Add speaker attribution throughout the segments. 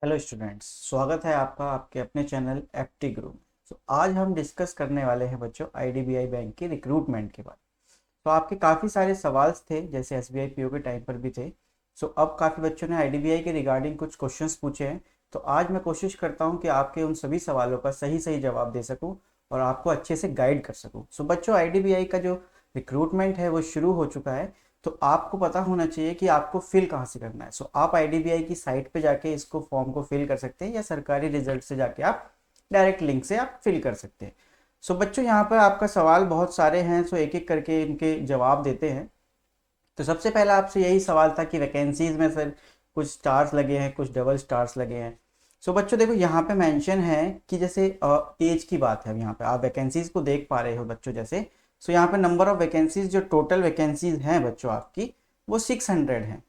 Speaker 1: Hello students, स्वागत है आपका आपके अपने चैनल एफटी ग्रुप। आज हम डिस्कस करने वाले हैं बच्चों आईडीबीआई बैंक के रिक्रूटमेंट के बारे में। आपके काफ़ी सारे सवाल थे, जैसे एसबीआई पीओ के टाइम पर भी थे। अब काफ़ी बच्चों ने आईडीबीआई के रिगार्डिंग कुछ क्वेश्चंस पूछे हैं। तो आज मैं कोशिश करता हूं कि आपके उन सभी सवालों का सही सही जवाब दे सकूं और आपको अच्छे से गाइड कर सकूं। बच्चों, आईडीबीआई का जो रिक्रूटमेंट है वो शुरू हो चुका है। तो आपको पता होना चाहिए कि आपको फिल कहाँ से करना है। आप आईडीबीआई की साइट पे जाके इसको फॉर्म को फिल कर सकते हैं, या सरकारी रिजल्ट से जाके आप डायरेक्ट लिंक से आप फिल कर सकते हैं। बच्चों, यहाँ पर आपका सवाल बहुत सारे हैं, एक एक करके इनके जवाब देते हैं। तो सबसे पहला आपसे यही सवाल था कि वैकेंसीज में सर कुछ स्टार्स लगे हैं, कुछ डबल स्टार्स लगे हैं। बच्चों देखो, यहाँ पे मेंशन है कि जैसे एज की बात है। अब यहाँ पे आप वैकेंसीज को देख पा रहे हो बच्चों, जैसे यहाँ पे नंबर ऑफ वैकेंसीज, जो टोटल वैकेंसीज हैं बच्चों आपकी, वो 600 हैं।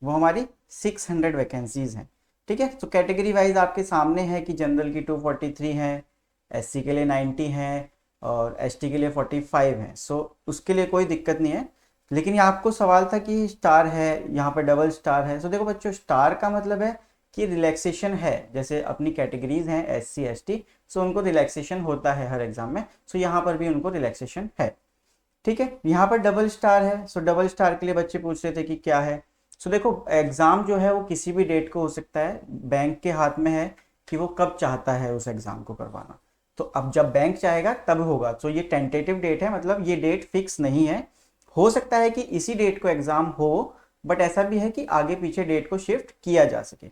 Speaker 1: वो हमारी 600 वैकेंसीज हैं। ठीक है, तो कैटेगरी वाइज आपके सामने है कि जनरल की 243 है, एससी के लिए 90 है और एसटी के लिए 45 है। उसके लिए कोई दिक्कत नहीं है। लेकिन ये आपको सवाल था कि स्टार है, यहाँ पर डबल स्टार है। देखो बच्चों, स्टार का मतलब है कि रिलैक्सेशन है। जैसे अपनी कैटेगरीज हैं एस सी एस टी, उनको रिलैक्सेशन होता है हर एग्जाम में। यहाँ पर भी उनको रिलैक्सेशन है। ठीक है, यहाँ पर डबल स्टार है। डबल स्टार के लिए बच्चे पूछ रहे थे कि क्या है। देखो, एग्जाम जो है वो किसी भी डेट को हो सकता है। बैंक के हाथ में है कि वो कब चाहता है उस एग्जाम को करवाना। अब जब बैंक चाहेगा तब होगा। ये टेंटेटिव डेट है, मतलब ये डेट फिक्स नहीं है। हो सकता है कि इसी डेट को एग्जाम हो, बट ऐसा भी है कि आगे पीछे डेट को शिफ्ट किया जा सके।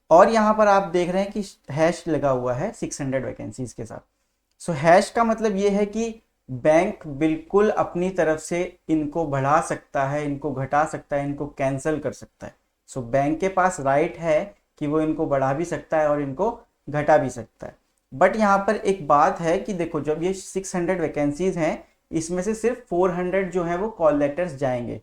Speaker 1: और यहाँ पर आप देख रहे हैं कि हैश लगा हुआ है 600 वैकेंसीज के साथ। हैश का मतलब ये है कि बैंक बिल्कुल अपनी तरफ से इनको बढ़ा सकता है, इनको घटा सकता है, इनको कैंसिल कर सकता है। बैंक के पास राइट है कि वो इनको बढ़ा भी सकता है और इनको घटा भी सकता है। बट यहाँ पर एक बात है कि देखो, जब ये 600 वैकेंसीज हैं, इसमें से सिर्फ 400 जो है वो कॉल लेटर्स जाएंगे।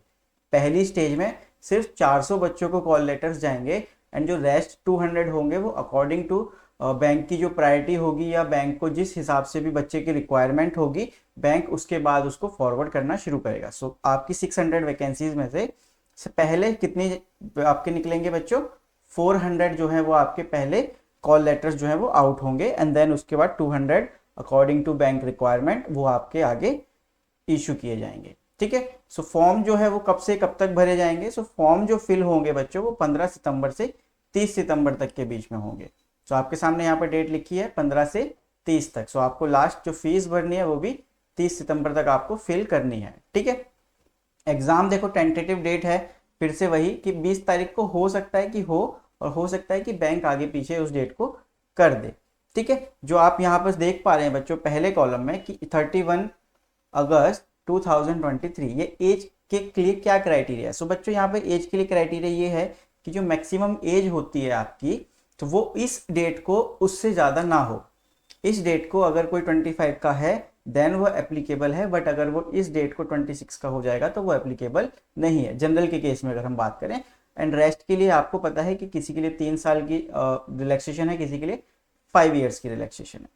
Speaker 1: पहली स्टेज में सिर्फ 400 बच्चों को कॉल लेटर्स जाएंगे, एंड जो रेस्ट 200 होंगे वो अकॉर्डिंग टू बैंक की जो प्रायोरिटी होगी, या बैंक को जिस हिसाब से भी बच्चे की रिक्वायरमेंट होगी, बैंक उसके बाद उसको फॉरवर्ड करना शुरू करेगा। आपकी 600 वैकेंसीज में से पहले कितनी आपके निकलेंगे बच्चों? 400 जो है वो आपके पहले कॉल लेटर्स जो है वो आउट होंगे, एंड देन उसके बाद 200 अकॉर्डिंग टू बैंक रिक्वायरमेंट वो आपके आगे इशू किए जाएंगे। ठीक है, फॉर्म जो है वो कब से कब तक भरे जाएंगे? फॉर्म जो फिल होंगे बच्चों वो 15 सितंबर से 30 सितंबर तक के बीच में होंगे। आपके सामने यहाँ पर डेट लिखी है 15 से 30 तक। आपको लास्ट जो फीस भरनी है वो भी 30 सितंबर तक आपको फिल करनी है। ठीक है, एग्जाम देखो टेंटेटिव डेट है, फिर से वही कि 20 तारीख को हो सकता है कि हो, और हो सकता है कि बैंक आगे पीछे उस डेट को कर दे। ठीक है, जो आप यहाँ पर देख पा रहे हैं बच्चों पहले कॉलम में कि 31 अगस्त 2023, ये एज के लिए क्या क्राइटेरिया है? बच्चों, यहाँ पे एज के लिए क्राइटेरिया ये है कि जो मैक्सिमम एज होती है आपकी, तो वो इस डेट को उससे ज़्यादा ना हो। इस डेट को अगर कोई 25 का है देन वो एप्लीकेबल है, बट अगर वो इस डेट को 26 का हो जाएगा तो वो एप्लीकेबल नहीं है, जनरल के केस में अगर हम बात करें। एंड रेस्ट के लिए आपको पता है कि किसी के लिए 3 साल की रिलैक्सेशन है, किसी के लिए 5 ईयर्स की रिलैक्सेशन है।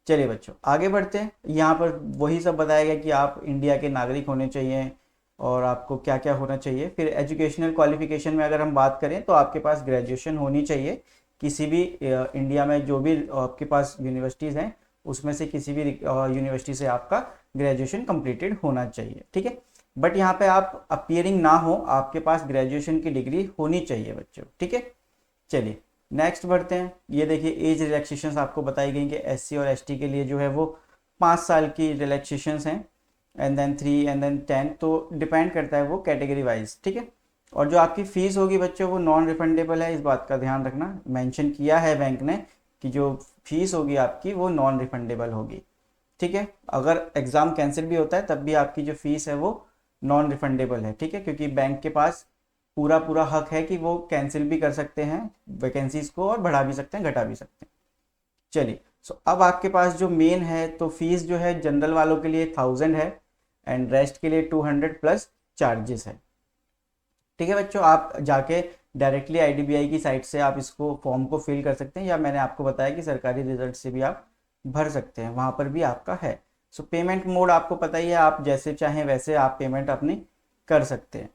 Speaker 1: चलिए बच्चों, आगे बढ़ते हैं। यहाँ पर वही सब बताया गया कि आप इंडिया के नागरिक होने चाहिए और आपको क्या क्या होना चाहिए। फिर एजुकेशनल क्वालिफिकेशन में अगर हम बात करें तो आपके पास ग्रेजुएशन होनी चाहिए। किसी भी इंडिया में जो भी आपके पास यूनिवर्सिटीज़ हैं उसमें से किसी भी यूनिवर्सिटी से आपका ग्रेजुएशन कंप्लीटेड होना चाहिए। ठीक है, बट यहाँ पे आप अपियरिंग ना हो, आपके पास ग्रेजुएशन की डिग्री होनी चाहिए बच्चों। ठीक है, चलिए नेक्स्ट बढ़ते हैं। ये देखिए, एज रिलैक्सेशन आपको बताई गई कि एससी और एसटी के लिए जो है वो 5 साल की रिलैक्सेशन हैं, एंड देन 3 एंड देन 10। तो डिपेंड करता है वो कैटेगरी वाइज। ठीक है, और जो आपकी फ़ीस होगी बच्चों वो नॉन रिफंडेबल है, इस बात का ध्यान रखना। मेंशन किया है बैंक ने कि जो फीस होगी आपकी वो नॉन रिफंडेबल होगी। ठीक है, अगर एग्ज़ाम कैंसिल भी होता है तब भी आपकी जो फीस है वो नॉन रिफंडेबल है। ठीक है, क्योंकि बैंक के पास पूरा पूरा हक है कि वो कैंसिल भी कर सकते हैं वैकेंसीज को, और बढ़ा भी सकते हैं, घटा भी सकते हैं। चलिए, अब आपके पास जो मेन है, तो फीस जो है जनरल वालों के लिए 1000 है, एंड रेस्ट के लिए 200 प्लस चार्जेस है। ठीक है बच्चों, आप जाके डायरेक्टली आईडीबीआई की साइट से आप इसको फॉर्म को फिल कर सकते हैं, या मैंने आपको बताया कि सरकारी रिजल्ट से भी आप भर सकते हैं, वहाँ पर भी आपका है। पेमेंट मोड आपको पता ही है, आप जैसे चाहें वैसे आप पेमेंट अपनी कर सकते हैं।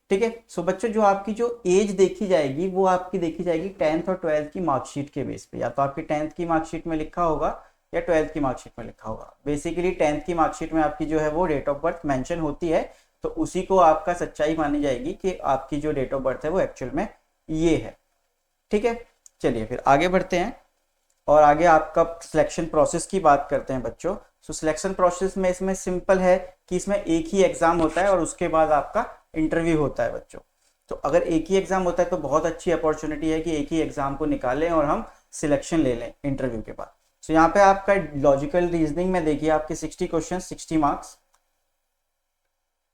Speaker 1: ठीक है। सो बच्चों जो आपकी जो एज देखी जाएगी वो आपकी देखी जाएगी 10th और 12th की मार्कशीट के बेस पे, या तो आपकी 10th की मार्कशीट में लिखा होगा या 12th की मार्कशीट में लिखा होगा। बेसिकली 10th की मार्कशीट में आपकी जो है वो डेट ऑफ बर्थ मेंशन होती है, तो उसी को आपका सच्चाई मानी जाएगी कि आपकी जो डेट ऑफ बर्थ है वो एक्चुअल में ये है। ठीक है, चलिए फिर आगे बढ़ते हैं और आगे आपका सिलेक्शन प्रोसेस की बात करते हैं बच्चों। सो सिलेक्शन प्रोसेस में इसमें सिंपल है कि इसमें एक ही एग्जाम होता है और उसके बाद आपका इंटरव्यू होता है बच्चों। तो अगर एक ही एग्जाम होता है तो बहुत अच्छी अपॉर्चुनिटी है कि एक ही एग्जाम को निकालें और हम सिलेक्शन ले लें इंटरव्यू के बाद। सो यहाँ पे आपका लॉजिकल रीजनिंग में देखिए आपके 60 क्वेश्चन 60 मार्क्स,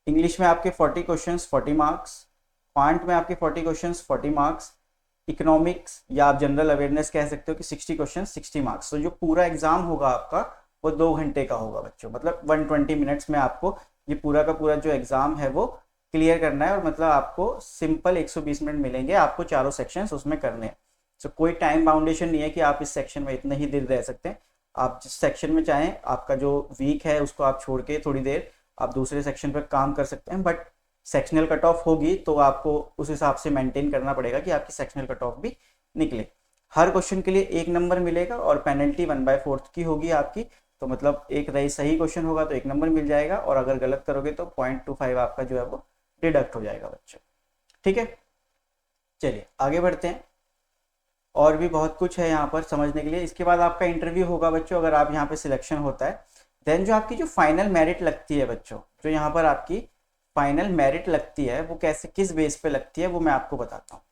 Speaker 1: इंग्लिश में आपके 40 क्वेश्चन 40 मार्क्स, क्वांट में आपके 40 क्वेश्चन 40 मार्क्स, इकोनॉमिक्स या आप जनरल अवेयरनेस कह सकते हो कि 60 क्वेश्चन 60 मार्क्स। तो जो पूरा एग्जाम होगा आपका वो 2 घंटे का होगा बच्चों, मतलब 120 मिनट्स में आपको ये पूरा का पूरा जो एग्जाम है वो क्लियर करना है। और मतलब आपको सिंपल 120 मिनट मिलेंगे आपको चारों सेक्शंस उसमें करने हैं। तो कोई टाइम बाउंडेशन नहीं है कि आप इस सेक्शन में इतने ही देर रह सकते हैं। आप जिस सेक्शन में चाहें, आपका जो वीक है उसको आप छोड़ के थोड़ी देर आप दूसरे सेक्शन पर काम कर सकते हैं, बट सेक्शनल कट ऑफ होगी तो आपको उस हिसाब से मेंटेन करना पड़ेगा कि आपकी सेक्शनल कट ऑफ भी निकले। हर क्वेश्चन के लिए 1 नंबर मिलेगा और पेनल्टी 1/4 की होगी आपकी। तो मतलब एक रही सही क्वेश्चन होगा तो 1 नंबर मिल जाएगा और अगर गलत करोगे तो 0.25 आपका जो है वो डिडक्ट हो जाएगा बच्चों। ठीक है, चलिए आगे बढ़ते हैं। और भी बहुत कुछ है यहाँ पर समझने के लिए। इसके बाद आपका इंटरव्यू होगा बच्चों, अगर आप यहाँ पे सिलेक्शन होता है। देन जो आपकी जो फाइनल मेरिट लगती है बच्चों, जो यहाँ पर आपकी फाइनल मेरिट लगती है वो कैसे किस बेस पे लगती है वो मैं आपको बताता हूँ।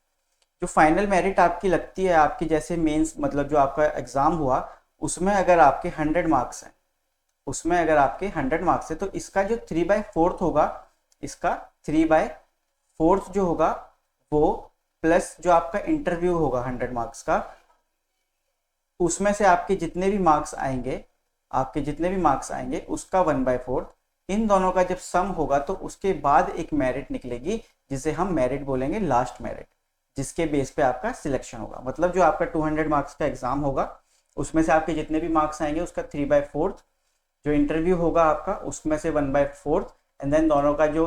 Speaker 1: जो फाइनल मेरिट आपकी लगती है, आपकी जैसे मेंस मतलब जो आपका एग्जाम हुआ उसमें अगर आपके 100 मार्क्स हैं, उसमें अगर आपके 100 मार्क्स है तो इसका जो 3/4 होगा, इसका 3/4 जो होगा वो प्लस जो आपका इंटरव्यू होगा 100 मार्क्स का, उसमें से आपके जितने भी मार्क्स आएंगे, आपके जितने भी मार्क्स आएंगे उसका 1/4, इन दोनों का जब सम होगा तो उसके बाद एक मेरिट निकलेगी जिसे हम मेरिट बोलेंगे, लास्ट मेरिट, जिसके बेस पे आपका सिलेक्शन होगा। मतलब जो आपका 200 मार्क्स का एग्जाम होगा उसमें से आपके जितने भी मार्क्स आएंगे उसका 3/4, जो इंटरव्यू होगा आपका उसमें से 1/4, एंड देन दोनों का जो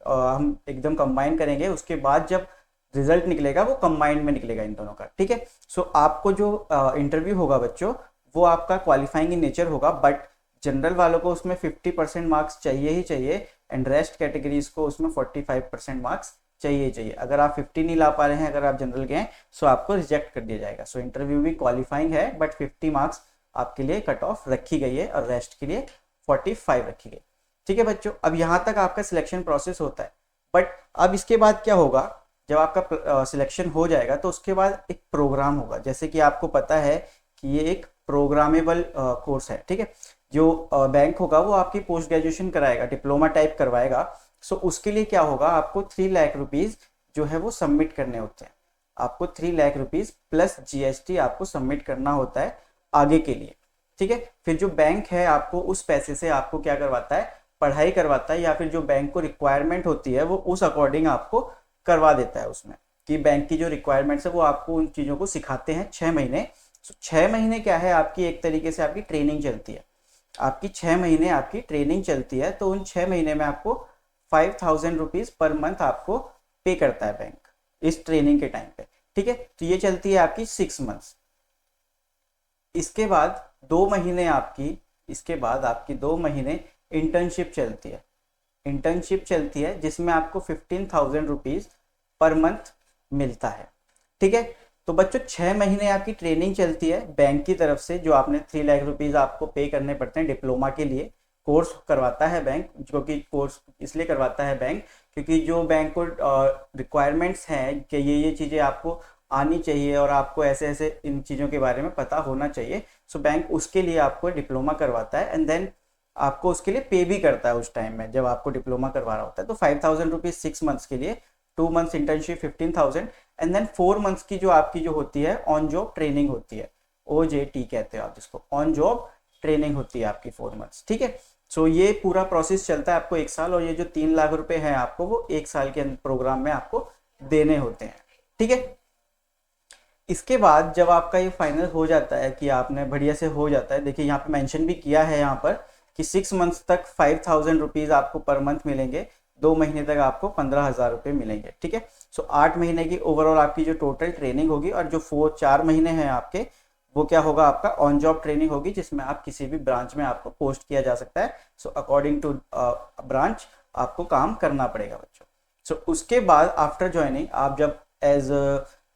Speaker 1: हम एकदम कंबाइन करेंगे उसके बाद जब रिजल्ट निकलेगा वो कंबाइंड में निकलेगा इन दोनों का। ठीक है, सो आपको जो इंटरव्यू होगा बच्चों वो आपका क्वालिफाइंग इन नेचर होगा, बट जनरल वालों को उसमें 50% मार्क्स चाहिए ही चाहिए एंड रेस्ट कैटेगरीज को उसमें 45% मार्क्स चाहिए ही चाहिए। अगर आप 50 नहीं ला पा रहे हैं, अगर आप जनरल के हैं, सो आपको रिजेक्ट कर दिया जाएगा। सो इंटरव्यू भी क्वालिफाइंग है बट 50 मार्क्स आपके लिए कट ऑफ रखी गई है और रेस्ट के लिए 45 रखी गई। ठीक है बच्चों, अब यहाँ तक आपका सिलेक्शन प्रोसेस होता है। बट अब इसके बाद क्या होगा, जब आपका सिलेक्शन हो जाएगा तो उसके बाद एक प्रोग्राम होगा। जैसे कि आपको पता है कि ये एक प्रोग्रामेबल कोर्स है। ठीक है, जो बैंक होगा वो आपकी पोस्ट ग्रेजुएशन कराएगा, डिप्लोमा टाइप करवाएगा। सो उसके लिए क्या होगा, आपको 3 लाख रुपीज जो है वो सबमिट करने होते हैं। आपको 3 लाख रुपीज प्लस GST आपको सबमिट करना होता है आगे के लिए। ठीक है, फिर जो बैंक है आपको उस पैसे से आपको क्या करवाता है, पढ़ाई करवाता है, या फिर जो बैंक को रिक्वायरमेंट होती है वो उस अकॉर्डिंग आपको करवा देता है उसमें, कि बैंक की जो रिक्वायरमेंट्स है वो आपको उन चीज़ों को सिखाते हैं 6 महीने। 6 महीने क्या है, आपकी एक तरीके से आपकी ट्रेनिंग चलती है। आपकी 6 महीने आपकी ट्रेनिंग चलती है, तो उन 6 महीने में आपको 5000 रुपीज़ पर मंथ आपको पे करता है बैंक इस ट्रेनिंग के टाइम पे। ठीक है, तो ये चलती है आपकी 6 मंथ्स। इसके बाद 2 महीने आपकी, इसके बाद आपकी 2 महीने इंटर्नशिप चलती है। इंटर्नशिप चलती है जिसमें आपको 15,000 रुपीज़ पर मंथ मिलता है। ठीक है, तो बच्चों 6 महीने आपकी ट्रेनिंग चलती है बैंक की तरफ से, जो आपने 3 लाख रुपीज़ आपको पे करने पड़ते हैं डिप्लोमा के लिए। कोर्स करवाता है बैंक, जो कि कोर्स इसलिए करवाता है बैंक क्योंकि जो बैंक को रिक्वायरमेंट्स हैं कि ये चीज़ें आपको आनी चाहिए और आपको ऐसे ऐसे इन चीज़ों के बारे में पता होना चाहिए। सो बैंक उसके लिए आपको डिप्लोमा करवाता है एंड देन आपको उसके लिए पे भी करता है उस टाइम में जब आपको डिप्लोमा करवा रहा होता है। तो 5000 रुपीज़ 6 मंथ्स के लिए, 2 months internship 15,000, and then 4 months की जो आपकी जो होती है ऑन जॉब ट्रेनिंग होती है, OJT कहते हैं आप जिसको, ऑन जॉब ट्रेनिंग होती है आपकी 4 मंथ्स। ठीक है, सो ये पूरा प्रोसेस चलता है आपको 1 साल, और ये जो 3 लाख रुपए हैं आपको वो 1 साल के प्रोग्राम में आपको देने होते हैं। ठीक है, इसके बाद जब आपका ये फाइनल हो जाता है कि आपने बढ़िया से हो जाता है, देखिए यहाँ पे मेंशन भी किया है यहाँ पर कि 6 मंथ्स तक 5000 रुपीज़ आपको पर मंथ मिलेंगे 2 महीने तक आपको 15,000 रुपये मिलेंगे। ठीक है, सो 8 महीने की ओवरऑल आपकी जो टोटल ट्रेनिंग होगी, और जो 4 महीने हैं आपके, वो क्या होगा, आपका ऑन जॉब ट्रेनिंग होगी, जिसमें आप किसी भी ब्रांच में आपको पोस्ट किया जा सकता है। सो अकॉर्डिंग टू ब्रांच आपको काम करना पड़ेगा बच्चों। सो उसके बाद आफ्टर ज्वाइनिंग आप जब एज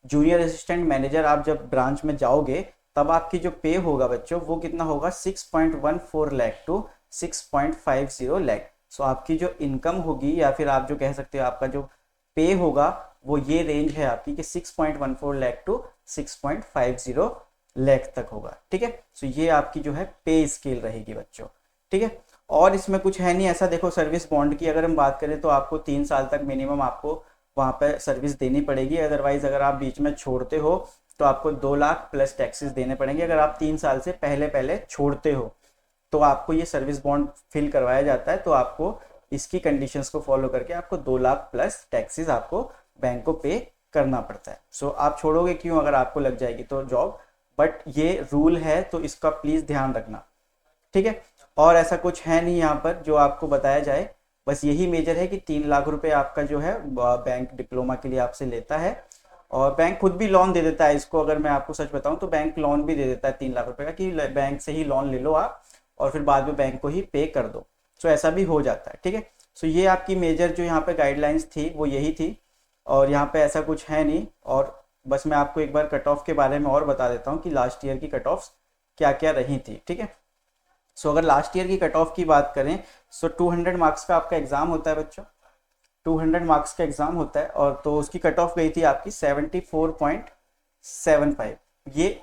Speaker 1: जूनियर असिस्टेंट मैनेजर आप जब ब्रांच में जाओगे, तब आपकी जो पे होगा बच्चों वो कितना होगा, 6.14 लाख टू 6.50 लाख। सो आपकी जो इनकम होगी, या फिर आप जो कह सकते हो आपका जो पे होगा, वो ये रेंज है आपकी कि 6.14 लाख टू 6.50 लाख तक होगा। ठीक है, सो ये आपकी जो है पे स्केल रहेगी बच्चों। ठीक है, और इसमें कुछ है नहीं ऐसा। देखो सर्विस बॉन्ड की अगर हम बात करें तो आपको 3 साल तक मिनिमम आपको वहाँ पे सर्विस देनी पड़ेगी। अदरवाइज अगर आप बीच में छोड़ते हो तो आपको 2 लाख प्लस टैक्सेस देने पड़ेंगे। अगर आप 3 साल से पहले पहले छोड़ते हो तो आपको ये सर्विस बॉन्ड फिल करवाया जाता है, तो आपको इसकी कंडीशंस को फॉलो करके आपको 2 लाख प्लस टैक्सेस आपको बैंक को पे करना पड़ता है। सो आप छोड़ोगे क्यों, अगर आपको लग जाएगी तो जॉब, बट ये रूल है तो इसका प्लीज़ ध्यान रखना। ठीक है, और ऐसा कुछ है नहीं यहाँ पर जो आपको बताया जाए, बस यही मेजर है कि 3 लाख रुपए आपका जो है बैंक डिप्लोमा के लिए आपसे लेता है, और बैंक खुद भी लोन दे देता है इसको। अगर मैं आपको सच बताऊं तो बैंक लोन भी दे देता है 3 लाख रुपए का, कि बैंक से ही लोन ले लो आप और फिर बाद में बैंक को ही पे कर दो। सो ऐसा भी हो जाता है। ठीक है, सो ये आपकी मेजर जो यहाँ पे गाइडलाइंस थी वो यही थी, और यहाँ पे ऐसा कुछ है नहीं। और बस मैं आपको एक बार कट ऑफ के बारे में और बता देता हूँ कि लास्ट ईयर की कट ऑफ्स क्या क्या रही थी। ठीक है, सो अगर लास्ट ईयर की कट ऑफ की बात करें, सो 200 मार्क्स का आपका एग्जाम होता है बच्चों, 200 मार्क्स का एग्जाम होता है, और तो उसकी कट ऑफ गई थी आपकी 74.75। ये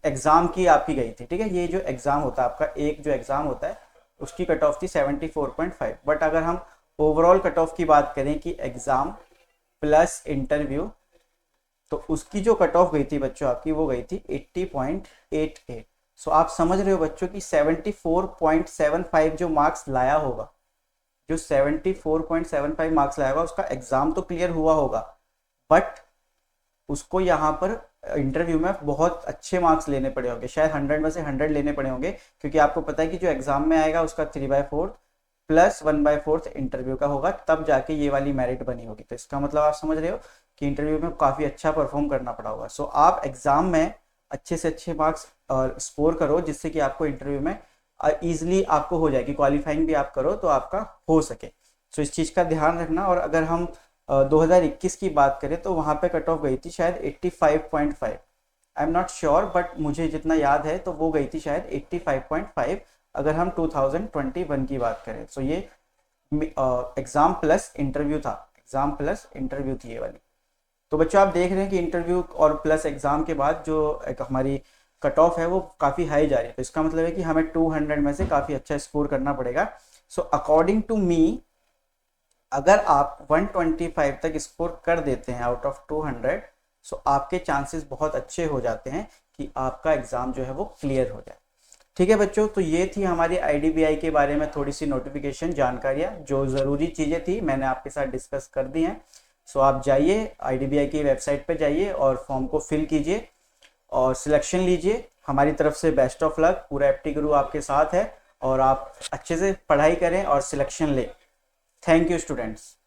Speaker 1: एग्जाम की आपकी गई थी। ठीक है, ये जो एग्जाम होता है आपका, एक जो एग्जाम होता है उसकी कट ऑफ थी 74.5। बट अगर हम ओवरऑल कट ऑफ की बात करें कि एग्जाम प्लस इंटरव्यू, तो उसकी जो कट ऑफ गई थी बच्चों आपकी, वो गई थी 80.88। सो आप समझ रहे हो बच्चों कि 74.75 जो मार्क्स लाया होगा, जो 74.75 मार्क्स लाया होगा, उसका एग्जाम तो क्लियर हुआ होगा, बट उसको यहाँ पर इंटरव्यू में बहुत अच्छे मार्क्स लेने पड़े होंगे, शायद 100 में से 100 लेने पड़े होंगे, क्योंकि आपको पता है कि जो एग्जाम में आएगा उसका 3/4 प्लस 1/4 इंटरव्यू का होगा, तब जाके ये वाली मेरिट बनी होगी। तो इसका मतलब आप समझ रहे हो कि इंटरव्यू में काफ़ी अच्छा परफॉर्म करना पड़ा होगा। सो आप एग्जाम में अच्छे से अच्छे मार्क्स स्कोर करो, जिससे कि आपको इंटरव्यू में ईजिली आपको हो जाएगी, क्वालिफाइंग भी आप करो तो आपका हो सके। सो इस चीज़ का ध्यान रखना। और अगर हम 2021 की बात करें तो वहाँ पे कट ऑफ गई थी शायद 85.5, I am not sure, but मुझे जितना याद है तो वो गई थी शायद 85.5 अगर हम 2021 की बात करें। सो ये एग्ज़ाम प्लस इंटरव्यू था, एग्ज़ाम प्लस इंटरव्यू थी ये वाली। तो बच्चों आप देख रहे हैं कि इंटरव्यू और प्लस एग्ज़ाम के बाद जो एक हमारी कट ऑफ है वो काफ़ी हाई जा रही है। तो इसका मतलब है कि हमें 200 में से काफ़ी अच्छा स्कोर करना पड़ेगा। सो अकॉर्डिंग टू मी, अगर आप 125 तक स्कोर कर देते हैं आउट ऑफ 200, सो आपके चांसेस बहुत अच्छे हो जाते हैं कि आपका एग्ज़ाम जो है वो क्लियर हो जाए। ठीक है बच्चों, तो ये थी हमारी IDBI के बारे में थोड़ी सी नोटिफिकेशन जानकारियाँ, जो ज़रूरी चीज़ें थी मैंने आपके साथ डिस्कस कर दी हैं। सो आप जाइए IDBI की वेबसाइट पर जाइए और फॉर्म को फिल कीजिए और सिलेक्शन लीजिए। हमारी तरफ से बेस्ट ऑफ लक, पूरा एप्टी गुरु आपके साथ है, और आप अच्छे से पढ़ाई करें और सिलेक्शन लें। Thank you students.